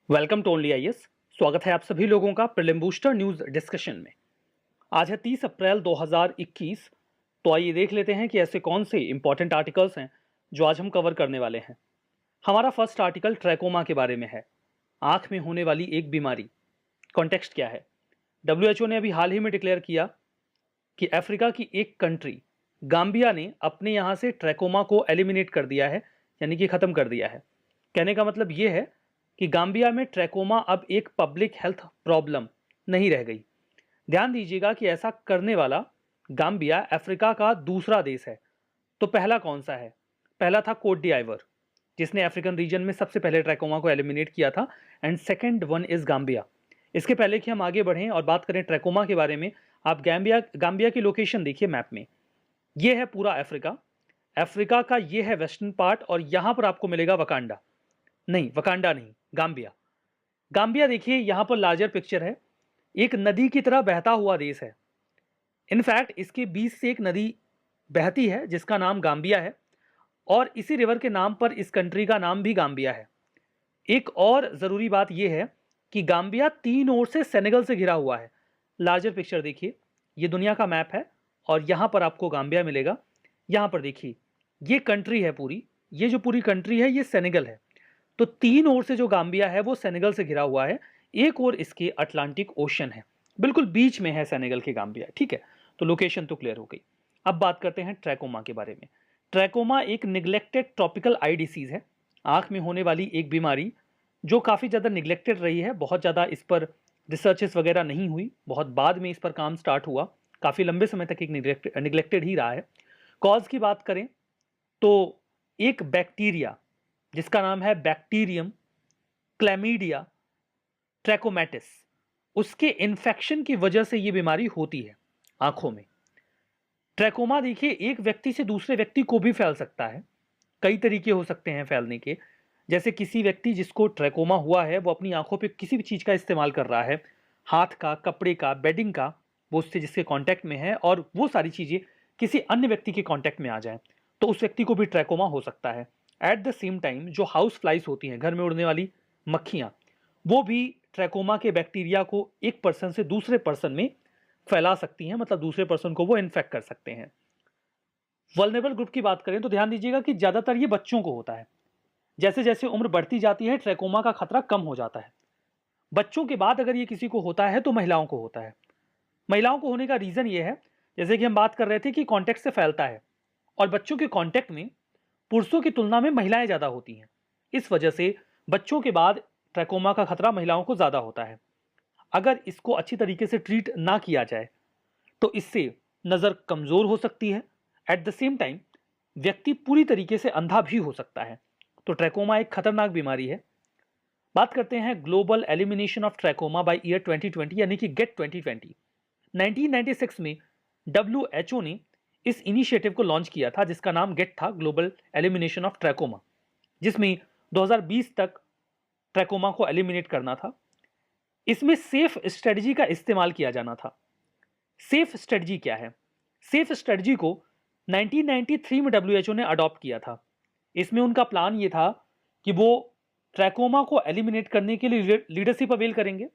Welcome to only IAS. स्वागत है आप सभी लोगों का प्रीलिम बूस्टर न्यूज डिस्कशन में। आज है 30 अप्रैल 2021। तो आइए देख लेते हैं कि ऐसे कौन से इंपॉर्टेंट आर्टिकल्स हैं जो आज हम कवर करने वाले हैं। हमारा फर्स्ट आर्टिकल ट्रैकोमा के बारे में है, आंख में होने वाली एक बीमारी। कॉन्टेक्स्ट क्या है? WHO ने अभी हाल ही में डिक्लेयर किया कि अफ्रीका की एक कंट्री गाम्बिया ने अपने यहां से ट्रैकोमा को एलिमिनेट कर दिया है, यानी कि खत्म कर दिया है। कहने का मतलब यह है कि गाम्बिया में ट्रैकोमा अब एक पब्लिक हेल्थ प्रॉब्लम नहीं रह गई। ध्यान दीजिएगा कि ऐसा करने वाला गाम्बिया अफ्रीका का दूसरा देश है। तो पहला कौन सा है? पहला था कोट डी आइवर, जिसने अफ्रीकन रीजन में सबसे पहले ट्रैकोमा को एलिमिनेट किया था, and second one is Gambia. इसके पहले कि हम आगे बढ़ें और बात करें ट्रैकोमा के बारे में, आप गाम्बिया की लोकेशन देखिए मैप में। यह है पूरा अफ्रीका। अफ्रीका का यह है वेस्टर्न पार्ट, और यहां पर आपको मिलेगा वकांडा। नहीं, वकांडा नहीं, गाम्बिया। गाम्बिया देखिए, यहां पर लार्जर पिक्चर है। एक नदी की तरह बहता हुआ देश है। इनफैक्ट इसके बीच से एक नदी बहती है जिसका नाम गाम्बिया है, और इसी रिवर के नाम पर इस कंट्री का नाम भी गाम्बिया है। एक और जरूरी बात यह है कि गाम्बिया तीन ओर से सेनेगल से घिरा हुआ है। लार्जर पिक्चर देखिए, यह दुनिया का मैप है और यहां पर आपको गाम्बिया मिलेगा। यहां पर देखिए, यह कंट्री है पूरी, ये जो पूरी कंट्री है ये सेनेगल है। तो तीन ओर से जो गाम्बिया है वो सेनेगल से घिरा हुआ है, एक और इसके अटलांटिक ओशन है, बिल्कुल बीच में है सेनेगल के गाम्बिया। ठीक है, तो लोकेशन तो क्लियर हो गई। अब बात करते हैं ट्रैकोमा के बारे में। ट्रैकोमा एक निग्लेक्टेड ट्रॉपिकल आई डिसीज है, आंख में होने वाली एक बीमारी जो काफ़ी ज़्यादा निग्लेक्टेड रही है। बहुत ज़्यादा इस पर रिसर्चेस वगैरह नहीं हुई, बहुत बाद में इस पर काम स्टार्ट हुआ। काफ़ी लंबे समय तक एक निग्लेक्टेड ही रहा है। कॉज की बात करें तो एक बैक्टीरिया जिसका नाम है बैक्टीरियम क्लैमीडिया ट्रैकोमैटिस, उसके इन्फेक्शन की वजह से यह बीमारी होती है आंखों में। ट्रैकोमा देखिए, एक व्यक्ति से दूसरे व्यक्ति को भी फैल सकता है। कई तरीके हो सकते हैं फैलने के। जैसे किसी व्यक्ति जिसको ट्रैकोमा हुआ है वो अपनी आंखों पे किसी भी चीज का इस्तेमाल कर रहा है, हाथ का, कपड़े का, बेडिंग का, वो उससे जिसके कांटेक्ट में है, और वो सारी चीजें किसी अन्य व्यक्ति के कांटेक्ट में आ जाए तो उस व्यक्ति को भी ट्रैकोमा हो सकता है। एट द सेम टाइम जो हाउस फ्लाइज होती हैं, घर में उड़ने वाली मक्खियां, वो भी ट्रैकोमा के बैक्टीरिया को एक पर्सन से दूसरे पर्सन में फैला सकती हैं, मतलब दूसरे पर्सन को वो इन्फेक्ट कर सकते हैं। वल्नरेबल ग्रुप की बात करें तो ध्यान दीजिएगा कि ज्यादातर ये बच्चों को होता है। जैसे जैसे उम्र बढ़ती जाती है ट्रैकोमा का खतरा कम हो जाता है। बच्चों के बाद अगर ये किसी को होता है तो महिलाओं को होता है। महिलाओं को होने का रीजन ये है, जैसे कि हम बात कर रहे थे कि कांटेक्ट से फैलता है, और बच्चों के कांटेक्ट में पुरुषों की तुलना में महिलाएं ज्यादा होती हैं। इस वजह से बच्चों के बाद ट्रैकोमा का खतरा महिलाओं को ज्यादा होता है। अगर इसको अच्छी तरीके से ट्रीट ना किया जाए तो इससे नजर कमजोर हो सकती है। एट द सेम टाइम व्यक्ति पूरी तरीके से अंधा भी हो सकता है। तो ट्रैकोमा एक खतरनाक बीमारी है। बात करते हैं global elimination of trachoma by year 2020, यानी कि गेट 2020। 1996 में WHO ने इस इनिशिएटिव को लॉन्च किया था जिसका नाम गेट था, ग्लोबल एलिमिनेशन ऑफ ट्रैकोमा, जिसमें 2020 तक ट्रैकोमा को एलिमिनेट करना था। इसमें सेफ स्ट्रेटजी का इस्तेमाल किया जाना था। सेफ स्ट्रेटजी क्या है? सेफ स्ट्रेटजी को 1993 में WHO ने अडॉप्ट किया था। इसमें उनका प्लान ये था कि वो ट्रैकोमा को एलिमिनेट करने के लिए लीडरशिप अवेल करेंगे,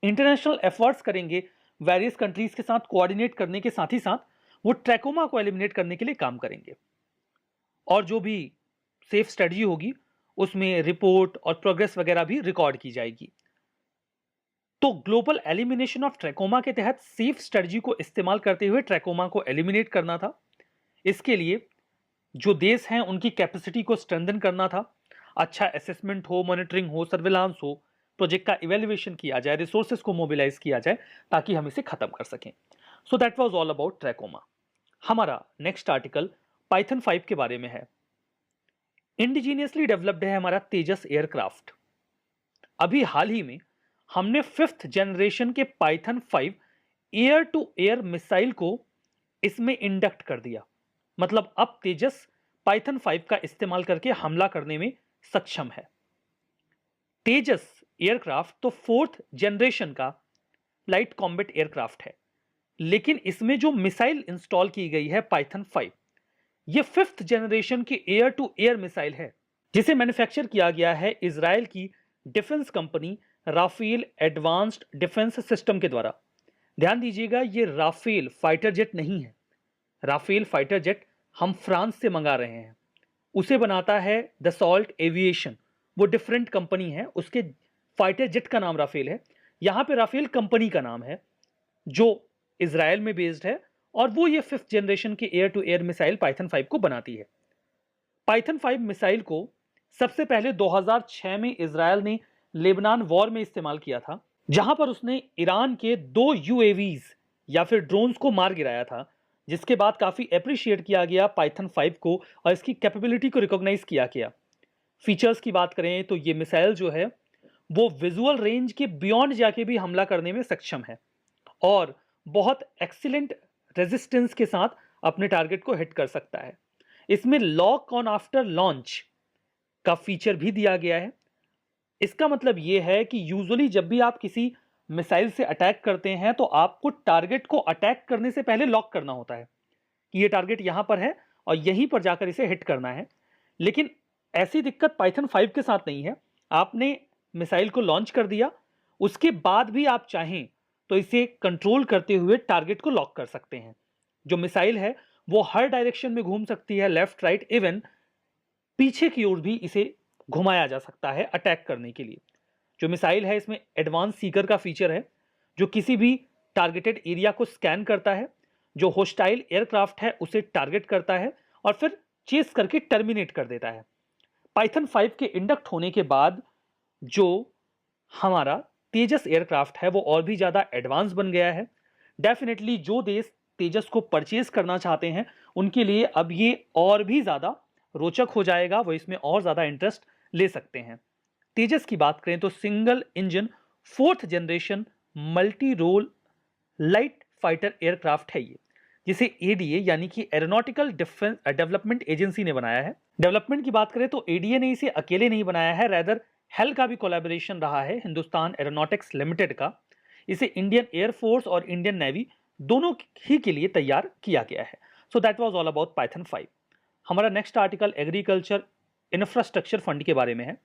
इंटरनेशनल एफर्ट्स करेंगे, वेरियस कंट्रीज के साथ कोऑर्डिनेट करने के साथ ही साथ वो ट्रैकोमा को एलिमिनेट करने के लिए काम करेंगे। और जो भी सेफ स्ट्रेटजी होगी उसमें रिपोर्ट और प्रोग्रेस वगैरह भी रिकॉर्ड की जाएगी। तो ग्लोबल एलिमिनेशन ऑफ ट्रैकोमा के तहत सेफ स्ट्रेटजी को इस्तेमाल करते हुए ट्रैकोमा को एलिमिनेट करना था। इसके लिए जो देश हैं उनकी कैपेसिटी को स्ट्रेंथन करना था। अच्छा असेसमेंट हो, मॉनिटरिंग हो, सर्विलांस हो, प्रोजेक्ट का इवेल्युएशन किया जाए, रिसोर्सेज को मोबिलाइज किया जाए ताकि हम इसे खत्म कर सकें। So that was all about trachoma. हमारा नेक्स्ट आर्टिकल पाइथन 5 के बारे में है। इंडिजीनियसली डेवलप्ड है हमारा तेजस एयरक्राफ्ट। अभी हाल ही में हमने 5th जनरेशन के Python 5 air to air missile को इसमें इंडक्ट कर दिया। मतलब अब तेजस पाइथन 5 का इस्तेमाल करके हमला करने में सक्षम है। तेजस एयरक्राफ्ट तो 4th जनरेशन का लाइट कॉम्बैट एयरक्राफ्ट है, लेकिन इसमें जो मिसाइल इंस्टॉल की गई है पाइथन 5, यह 5th जनरेशन की एयर टू एयर मिसाइल है जिसे मैन्युफैक्चर किया गया है इजराइल की defence company Rafael advanced defence system के द्वारा। ध्यान दीजिएगा, ये राफेल फाइटर जेट नहीं है। राफेल फाइटर जेट हम फ्रांस से मंगा रहे हैं, उसे बनाता है दसॉल्ट एविएशन, वो डिफरेंट कंपनी है, उसके फाइटर जेट का नाम राफेल है। यहां पे राफेल कंपनी का नाम है जो इजराइल में बेस्ड है, और वो ये 5th जनरेशन के air to air missile Python 5 को बनाती है। पाइथन 5 मिसाइल को सबसे पहले 2006 में इजराइल ने लेबनान वॉर में इस्तेमाल किया था, जहां पर उसने ईरान के 2 यूएवीज या फिर ड्रोन्स को मार गिराया था, जिसके बाद काफी अप्रिशिएट किया गया पाइथन 5 को और इसकी कैपेबिलिटी को रिकॉग्नाइज किया गया। फीचर्स की बात करें तो ये मिसाइल जो है वो विजुअल रेंज के बियॉन्ड जाके भी हमला करने में सक्षम है और बहुत एक्सीलेंट रेजिस्टेंस के साथ अपने टारगेट को हिट कर सकता है। इसमें लॉक ऑन आफ्टर लॉन्च का फीचर भी दिया गया है। इसका मतलब यह है कि यूजुअली जब भी आप किसी मिसाइल से अटैक करते हैं तो आपको टारगेट को अटैक करने से पहले लॉक करना होता है कि ये टारगेट यहां पर है और यहीं पर जाकर इसे हिट करना है। लेकिन ऐसी दिक्कत पाइथन 5 के साथ नहीं है। आपने मिसाइल को लॉन्च कर दिया, उसके बाद भी आप चाहें तो इसे कंट्रोल करते हुए टारगेट को लॉक कर सकते हैं। जो मिसाइल है वो हर डायरेक्शन में घूम सकती है, लेफ्ट राइट, इवन पीछे की ओर भी इसे घुमाया जा सकता है अटैक करने के लिए। जो मिसाइल है इसमें एडवांस सीकर का फीचर है जो किसी भी टारगेटेड एरिया को स्कैन करता है, जो होस्टाइल एयरक्राफ्ट है उसे टारगेट करता है और फिर चेस करके टर्मिनेट कर देता है। पाइथन 5 के इंडक्ट होने के बाद जो हमारा तेजस एयरक्राफ्ट है वो और भी ज्यादा एडवांस बन गया है। डेफिनेटली जो देश तेजस को परचेज करना चाहते हैं उनके लिए अब ये और भी ज्यादा रोचक हो जाएगा, वो इसमें और ज्यादा इंटरेस्ट ले सकते हैं। तेजस की बात करें तो single engine 4th generation multi role light fighter aircraft है ये, जिसे एडीए यानी कि एरोनॉटिकल डिफेंस डेवलपमेंट एजेंसी ने बनाया है। डेवलपमेंट की बात करें तो एडीए ने इसे अकेले नहीं बनाया है, रेदर हेल का भी कोलैबोरेशन रहा है, हिंदुस्तान एरोनॉटिक्स लिमिटेड का। इसे इंडियन एयरफोर्स और इंडियन नेवी दोनों ही के लिए तैयार किया गया है। So that was all about Python 5। हमारा next article agriculture infrastructure fund के बारे में है।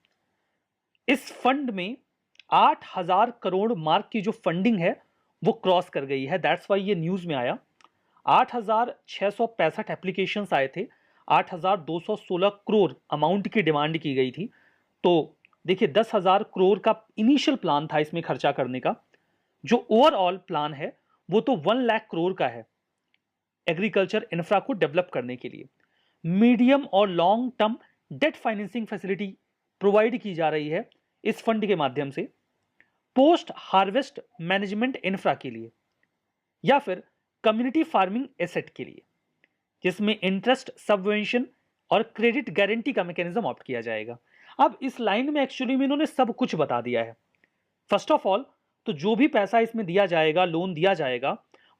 इस फंड में 8,000 करोड़ मार्क की जो फंडिंग है वो क्रॉस कर गई है, दैट्स वाई ये न्यूज में आया। 8,665 एप्लीकेशंस आए थे, 8,216 करोड़ अमाउंट की डिमांड की गई थी। तो देखिए 10,000 करोड़ का इनिशियल प्लान था इसमें खर्चा करने का, जो ओवरऑल प्लान है वो तो 1 लाख करोड़ का है एग्रीकल्चर इंफ्रा को डेवलप करने के लिए। मीडियम और long term debt financing facility provide की जा रही है इस फंड के माध्यम से पोस्ट हार्वेस्ट मैनेजमेंट इंफ्रा के लिए या फिर कम्युनिटी फार्मिंग एसेट के लिए, जिसमें इंटरेस्ट सबवेंशन और क्रेडिट गारंटी का मैकेनिज्म ऑप्ट किया जाएगा। अब इस लाइन में एक्चुअली में इन्होंने सब कुछ बता दिया है। फर्स्ट ऑफ ऑल तो जो भी पैसा इसमें दिया जाएगा, लोन दिया जाएगा,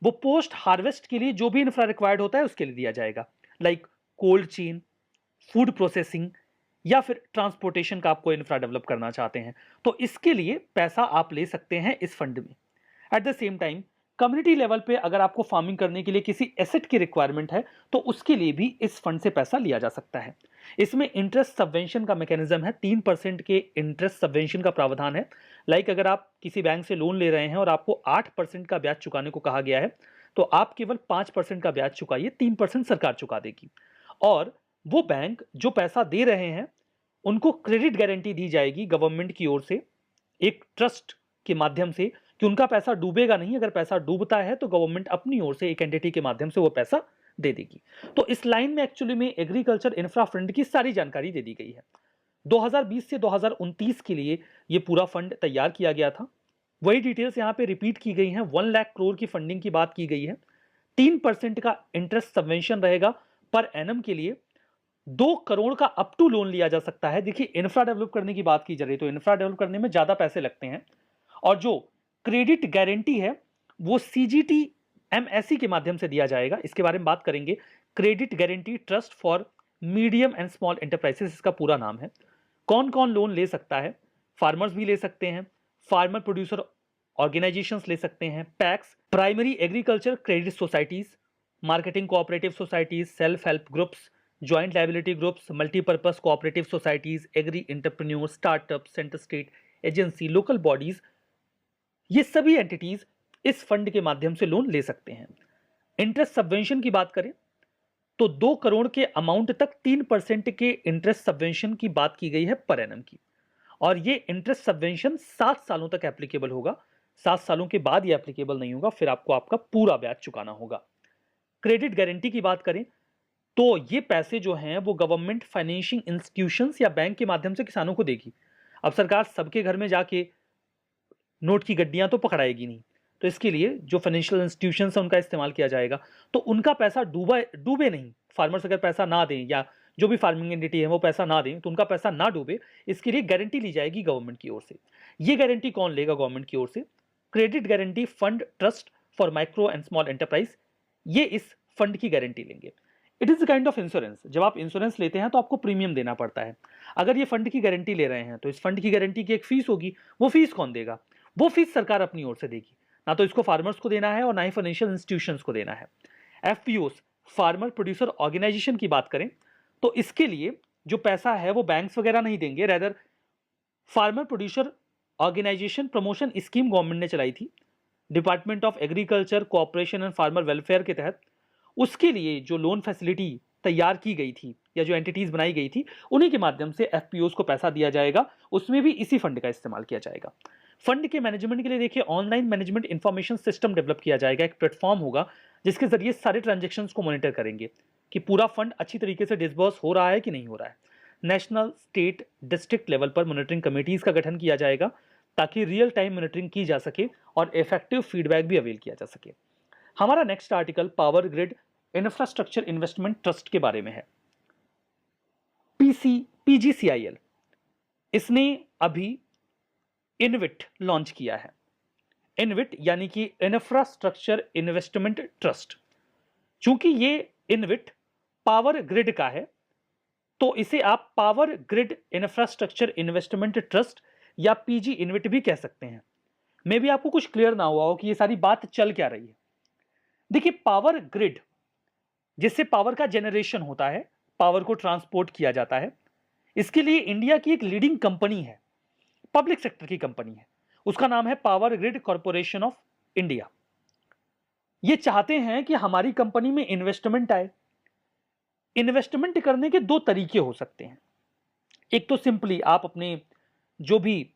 वो पोस्ट हार्वेस्ट के लिए जो भी इंफ्रा रिक्वायर्ड होता है उसके लिए दिया जाएगा, like cold chain, food processing या फिर ट्रांसपोर्टेशन का आपको इंफ्रा डेवलप करना चाहते हैं तो इसके लिए पैसा आप ले सकते हैं इस फंड में। At the same time community level पे अगर आपको फार्मिंग करने के लिए किसी एसेट की रिक्वायरमेंट है तो उसके लिए भी इस फंड से पैसा लिया जा सकता है। इसमें इंटरेस्ट सबवेंशन का मैकेनिज्म है, 3% के इंटरेस्ट सबवेंशन का प्रावधान है। लाइक अगर आप किसी बैंक से लोन ले रहे हैं और आपको 8% का ब्याज चुकाने को कहा गया है तो आप केवल 5% का ब्याज चुकाइए, 3% सरकार चुका देगी। और वो बैंक जो पैसा दे रहे हैं उनको क्रेडिट गारंटी दी जाएगी गवर्नमेंट की ओर से एक ट्रस्ट के माध्यम से कि उनका पैसा डूबेगा नहीं। अगर पैसा डूबता है तो गवर्नमेंट अपनी ओर से एक एंटिटी के माध्यम से वो पैसा दे देगी। तो इस लाइन में एक्चुअली में एग्रीकल्चर इंफ्रा फंड की सारी जानकारी दे दी गई है। 2020 से 2029 के लिए ये पूरा फंड तैयार किया गया था। वही डिटेल्स यहाँ पे रिपीट की गई हैं। 1 लाख करोड़ की फंडिंग की बात की गई है। 3% का इंटरेस्ट सबवेंशन रहेगा पर एनम के लिए। 2 करोड़ का अप टू लोन लिया जा सकता है। देखिए इंफ्रा डेवलप करने की बात की जा रही है तो इंफ्रा डेवलप करने में ज्यादा पैसे लगते हैं और जो क्रेडिट गारंटी है वो सीजीटी एमएससी के माध्यम से दिया जाएगा। इसके बारे में बात करेंगे। Credit guarantee trust for medium and small enterprises इसका पूरा नाम है। कौन कौन लोन ले सकता है? फार्मर्स भी ले सकते हैं, फार्मर प्रोड्यूसर ऑर्गेनाइजेशंस ले सकते हैं, PACS, primary agriculture credit societies, marketing cooperative societies, self help groups, joint liability groups, multipurpose cooperative societies, agri entrepreneur, startup, centre state agency, local bodies, ये सभी एंटिटीज इस फंड के माध्यम से लोन ले सकते हैं। इंटरेस्ट सबवेंशन की बात करें तो 2 करोड़ के अमाउंट तक 3% के इंटरेस्ट सबवेंशन की बात की गई है पर एनम की, और ये इंटरेस्ट सबवेंशन 7 सालों तक एप्लीकेबल होगा। 7 सालों के बाद ये एप्लीकेबल नहीं होगा, फिर आपको आपका पूरा ब्याज चुकाना होगा। क्रेडिट गारंटी की बात करें तो ये पैसे जो हैं वो गवर्नमेंट फाइनेंशियल इंस्टीट्यूशंस या बैंक के माध्यम से किसानों को देगी। अब सरकार सबके घर में जाके नोट की गड्डियां तो पकड़ाएगी नहीं, तो इसके लिए जो फाइनेंशियल इंस्टीट्यूशंस हैं उनका इस्तेमाल किया जाएगा। तो उनका पैसा डूबे नहीं, फार्मर्स अगर पैसा ना दें या जो भी फार्मिंग एंटिटी है वो पैसा ना दें तो उनका पैसा ना डूबे, इसके लिए गारंटी ली जाएगी गवर्नमेंट की ओर से। ये गारंटी कौन लेगा गवर्नमेंट की ओर से? Credit guarantee fund trust for micro and small enterprise, ये इस फंड की गारंटी लेंगे। It is a kind of insurance. जब आप इंश्योरेंस लेते हैं तो आपको प्रीमियम देना पड़ता है। अगर ये फंड की गारंटी ले रहे हैं तो इस फंड की गारंटी की एक फीस होगी। वो फीस कौन देगा? वो फीस सरकार अपनी ओर से देगी। ना तो इसको फार्मर्स को देना है और ना ही फाइनेंशियल इंस्टीट्यूशंस को देना है। एफपीओस, फार्मर प्रोड्यूसर ऑर्गेनाइजेशन की बात करें तो इसके लिए जो पैसा है वो बैंक्स वगैरह नहीं देंगे, rather farmer producer organisation promotion scheme government ने चलाई थी department of agriculture, cooperation and farmer welfare के तहत। उसके लिए जो लोन फैसिलिटी तैयार की गई थी या जो एंटिटीज बनाई गई थी, उन्हीं के माध्यम से एफपीओस को पैसा दिया जाएगा। उसमें भी इसी फंड का इस्तेमाल किया जाएगा। फंड के मैनेजमेंट के लिए देखिए online management information system develop किया जाएगा। एक प्लेटफॉर्म होगा जिसके जरिए सारे ट्रांजेक्शन्स को मॉनिटर करेंगे कि पूरा फंड अच्छी तरीके से डिसबर्स हो रहा है कि नहीं हो रहा है। नेशनल, स्टेट, डिस्ट्रिक्ट लेवल पर मॉनिटरिंग कमेटीज का गठन किया जाएगा ताकि रियल टाइम मॉनिटरिंग की जा सके और इफेक्टिव फीडबैक भी अवेल किया जा सके। हमारा next article power grid infrastructure investment trust के बारे में है। पीजीसीआईएल, इसने अभी इनविट लॉन्च किया है। इनविट यानी कि इंफ्रास्ट्रक्चर इन्वेस्टमेंट ट्रस्ट। चूंकि ये इनविट पावर ग्रिड का है तो इसे आप power grid infrastructure investment trust या पीजी इनविट भी कह सकते हैं। मे भी आपको कुछ क्लियर ना हुआ हो कि ये सारी बात चल क्या रही है। देखिए, पावर ग्रिड, जिससे पावर का जनरेशन होता है, पावर को ट्रांसपोर्ट किया जाता है, इसके लिए इंडिया की एक लीडिंग कंपनी है, पब्लिक सेक्टर की कंपनी है। उसका नाम है power grid corporation of India. ये चाहते हैं कि हमारी कंपनी में इन्वेस्टमेंट आए। इन्वेस्टमेंट करने के 2 तरीके हो सकते हैं। एक तो सिंपली आप अपने जो भी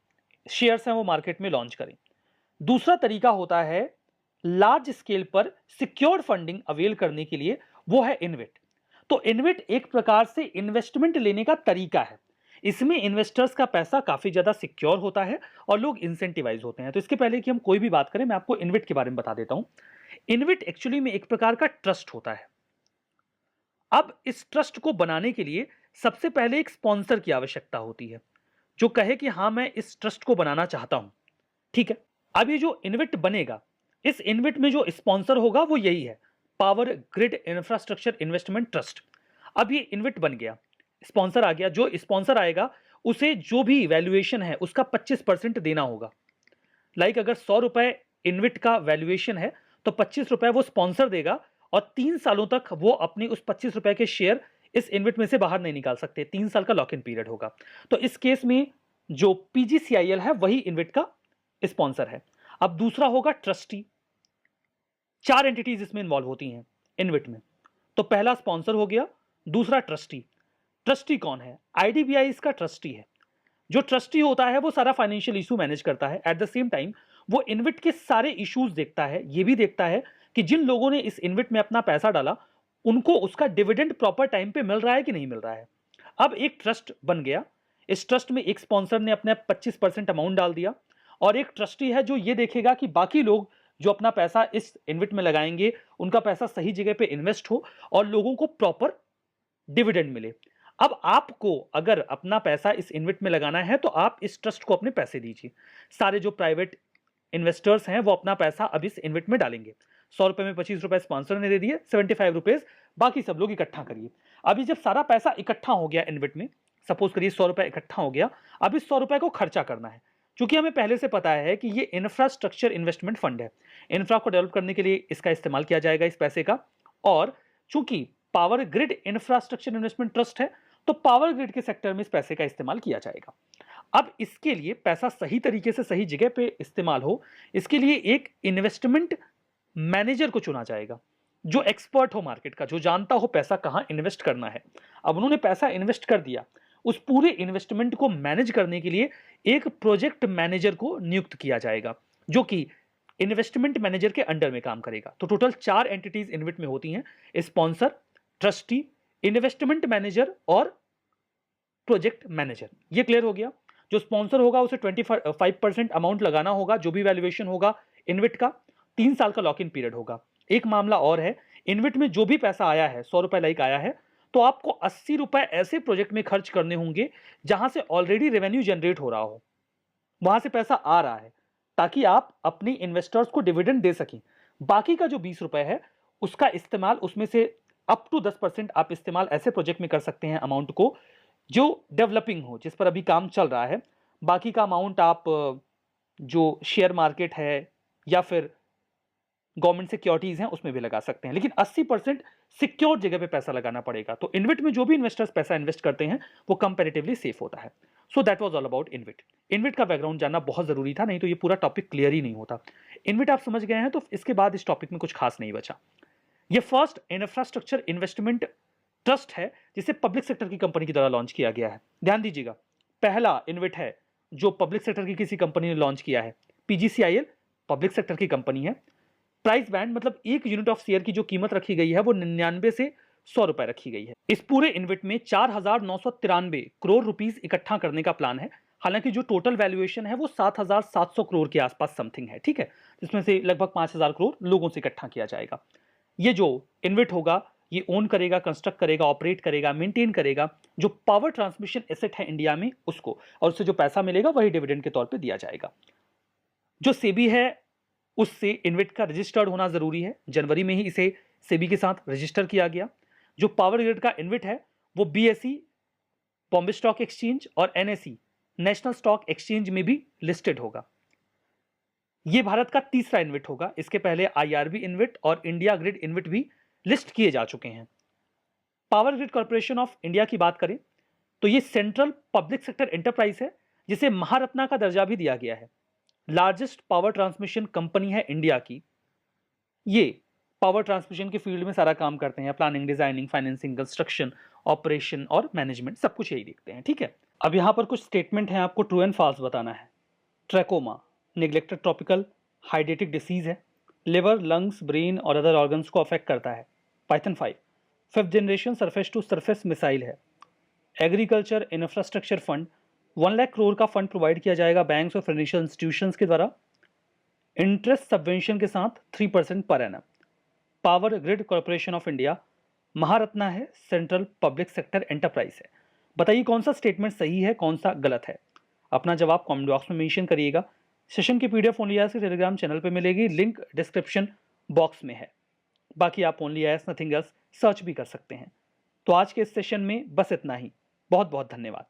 शेयर्स हैं वो मार्केट में लॉन्च करें। दूसरा तरीका होता है लार्ज स्केल पर सिक्योर्ड फंडिंग अवेल करने के लिए, वो है इनविट। तो इनविट एक प्रकार से इन्वेस्टमेंट लेने का तरीका है। इसमें इन्वेस्टर्स का पैसा काफी ज्यादा सिक्योर होता है और लोग इंसेंटिवाइज होते हैं। तो इसके पहले कि हम कोई भी बात करें, मैं आपको इनविट के बारे में बता देता हूं। इनविट एक्चुअली में एक प्रकार का ट्रस्ट होता है। अब इस ट्रस्ट को बनाने के लिए सबसे पहले एक स्पॉन्सर की आवश्यकता होती है जो कहे कि हां, मैं इस ट्रस्ट को बनाना चाहता हूं। ठीक है, अब ये जो इनविट बनेगा, इस इनविट में जो स्पॉन्सर होगा वो यही है, power grid infrastructure investment trust. अब ये इनविट बन गया, स्पॉन्सर आ गया। जो स्पॉन्सर आएगा उसे जो भी वैल्यूएशन है उसका 25% देना होगा। लाइक अगर 100 रुपए इनविट का वैल्यूएशन है तो 25 रुपए वो स्पॉन्सर देगा और 3 सालों तक वो अपनी उस 25 रुपए के शेयर इस इनविट में से बाहर नहीं निकाल सकते। 3 साल का लॉक इन पीरियड होगा। तो इस केस में जो पीजीसीआईएल है वही इनविट का स्पॉन्सर है। अब दूसरा होगा ट्रस्टी। 4 एंटिटीज इसमें इन्वॉल्व होती हैं इनविट में। तो पहला स्पॉन्सर हो गया, दूसरा ट्रस्टी। ट्रस्टी कौन है? आईडीबीआई इसका ट्रस्टी है। जो ट्रस्टी होता है वो सारा फाइनेंशियल इशू मैनेज करता है। एट द सेम टाइम वो इनविट के सारे इश्यूज देखता है। ये भी देखता है कि जिन लोगों ने इस इनविट में अपना पैसा डाला उनको उसका डिविडेंड प्रॉपर टाइम पे मिल रहा है कि नहीं मिल रहा है। अब एक ट्रस्ट बन गया। इस ट्रस्ट में एक स्पॉन्सर ने अपने 25% अमाउंट डाल दिया और एक ट्रस्टी है जो ये देखेगा कि बाकी लोग जो अपना पैसा इस इनविट में लगाएंगे उनका पैसा सही जगह पे इन्वेस्ट हो और लोगों को प्रॉपर डिविडेंड मिले। अब आपको अगर अपना पैसा इस इनविट में लगाना है तो आप इस ट्रस्ट को अपने पैसे दीजिए। सारे जो प्राइवेट इन्वेस्टर्स हैं वो अपना पैसा अब इस इनविट में डालेंगे। 100 रुपए में 25 रुपए स्पॉन्सर ने दे दिए, 75 रुपीज बाकी सब लोग इकट्ठा करिए। अभी जब सारा पैसा इकट्ठा हो गया इनविट में, सपोज करिए 100 रुपए इकट्ठा हो गया, अब इस 100 रुपए को खर्चा करना है। क्योंकि हमें पहले से पता है कि ये इंफ्रास्ट्रक्चर इन्वेस्टमेंट फंड है, इंफ्रा को डेवलप करने के लिए इसका इस्तेमाल किया जाएगा इस पैसे का। और चूंकि power grid infrastructure investment trust है तो पावर ग्रिड के सेक्टर में इस पैसे का इस्तेमाल किया जाएगा। अब इसके लिए पैसा सही तरीके से सही जगह पे इस्तेमाल हो, इसके लिए एक इन्वेस्टमेंट मैनेजर को चुना जाएगा जो एक्सपर्ट हो मार्केट का, जो जानता हो पैसा कहां इन्वेस्ट करना है। अब उन्होंने पैसा इन्वेस्ट कर दिया, उस पूरे इन्वेस्टमेंट को मैनेज करने के लिए एक प्रोजेक्ट मैनेजर को नियुक्त किया जाएगा जो कि इन्वेस्टमेंट मैनेजर के अंडर में काम करेगा। तो टोटल 4 एंटिटीज इन्वेट में होती हैं, स्पॉन्सर, ट्रस्टी, इन्वेस्टमेंट मैनेजर और प्रोजेक्ट मैनेजर। ये क्लियर हो गया। जो स्पॉन्सर होगा उसे 25% अमाउंट लगाना होगा, जो भी वैल्यूएशन होगा इन्वेट का। 3 साल का लॉक इन पीरियड होगा। एक मामला और है, इन्वेट में जो भी पैसा आया है, 100 रुपए लाइक आया है, तो आपको 80 रुपए ऐसे प्रोजेक्ट में खर्च करने होंगे जहां से ऑलरेडी रेवेन्यू जनरेट हो रहा हो, वहां से पैसा आ रहा है, ताकि आप अपने इन्वेस्टर्स को डिविडेंड दे सकें। बाकी का जो 20 रुपए है उसका इस्तेमाल, उसमें से अप टू 10% आप इस्तेमाल ऐसे प्रोजेक्ट में कर सकते हैं अमाउंट को जो डेवलपिंग हो, जिस पर अभी काम चल रहा है। बाकी का अमाउंट आप जो शेयर मार्केट है या फिर गवर्नमेंट सिक्योरिटीज हैं उसमें भी लगा सकते हैं, लेकिन 80% सिक्योर जगह पे पैसा लगाना पड़ेगा। तो इन्वेट में जो भी इन्वेस्टर्स पैसा इन्वेस्ट करते हैं वो कंपैरेटिवली सेफ होता है। So that was all about InvIT. InvIT का बैकग्राउंड जानना बहुत जरूरी था, नहीं तो ये पूरा टॉपिक क्लियर ही नहीं होता। इन्वेट आप समझ गए हैं तो इसके बाद इस टॉपिक में कुछ खास नहीं बचा। ये फर्स्ट इंफ्रास्ट्रक्चर इन्वेस्टमेंट ट्रस्ट है जिसे पब्लिक सेक्टर की कंपनी की द्वारा लॉन्च किया गया है। ध्यान दीजिएगा, पहला इन्वेट है जो पब्लिक सेक्टर की किसी कंपनी ने लॉन्च किया है। पीजीसीआईएल पब्लिक सेक्टर की कंपनी है। प्राइस बैंड मतलब एक यूनिट ऑफ शेयर की जो कीमत रखी गई है वो 99 से 100 रुपए रखी गई है। इस पूरे इन्वेट में 4,993 करोड़ रुपीस इकट्ठा करने का प्लान है। हालांकि जो टोटल वैल्यूएशन है वो 7,700 करोड़ के आसपास समथिंग है, ठीक है, जिसमें से लगभग 5,000 करोड़ लोगों से इकट्ठा किया जाएगा। ये जो इन्वेट होगा ये ओन करेगा, कंस्ट्रक्ट करेगा, ऑपरेट करेगा, मेंटेन करेगा जो पावर ट्रांसमिशन एसेट है इंडिया में उसको, और उससे जो पैसा मिलेगा वही डिविडेंड के तौर पे दिया जाएगा। जो सेबी है उससे इन्वेट का रजिस्टर्ड होना जरूरी है। जनवरी में ही इसे सेबी के साथ रजिस्टर किया गया। जो पावर ग्रिड का इन्वेट है वो बीएसई बॉम्बे स्टॉक एक्सचेंज और एनएसई नेशनल स्टॉक एक्सचेंज में भी लिस्टेड होगा। यह भारत का तीसरा इन्वेट होगा। इसके पहले आईआरबी इन्वेट और इंडिया ग्रिड इन्वेट भी लिस्ट किए जा चुके हैं। Power grid corporation of India की बात करें तो यह सेंट्रल पब्लिक सेक्टर एंटरप्राइज है जिसे महारत्ना का दर्जा भी दिया गया है। लार्जेस्ट पावर ट्रांसमिशन कंपनी है इंडिया की। ये पावर ट्रांसमिशन के फील्ड में सारा काम करते हैं, planning, designing, financing, construction, operation और मैनेजमेंट, सब कुछ यही देखते हैं, ठीक है। अब यहां पर कुछ स्टेटमेंट हैं, आपको ट्रू एंड फॉल्स बताना है। ट्रैकोमा नेग्लेक्टेड ट्रॉपिकल हाइड्रेटिक डिसीज है, लिवर, लंग्स, ब्रेन और अदर ऑर्गन्स को अफेक्ट करता है। Python 5 5th generation surface to surface missile है। Agriculture infrastructure fund 1 lakh crore का फंड प्रोवाइड किया जाएगा बैंक्स और फाइनेंशियल इंस्टीट्यूशंस के द्वारा, इंटरेस्ट सबवेंशन के साथ 3% per annum. Power grid corporation of India Maharatna है, सेंट्रल पब्लिक सेक्टर एंटरप्राइज है। बताइए कौन सा स्टेटमेंट सही है, कौन सा गलत है। अपना जवाब कमेंट बॉक्स में मेंशन करिएगा। सेशन की पीडीएफ ओनली आयस के टेलीग्राम चैनल पे मिलेगी, लिंक डिस्क्रिप्शन बॉक्स में है। बाकी आप ओनली आयस नथिंग एल्स सर्च भी कर सकते हैं। तो आज के इस सेशन में बस इतना ही। बहुत बहुत धन्यवाद।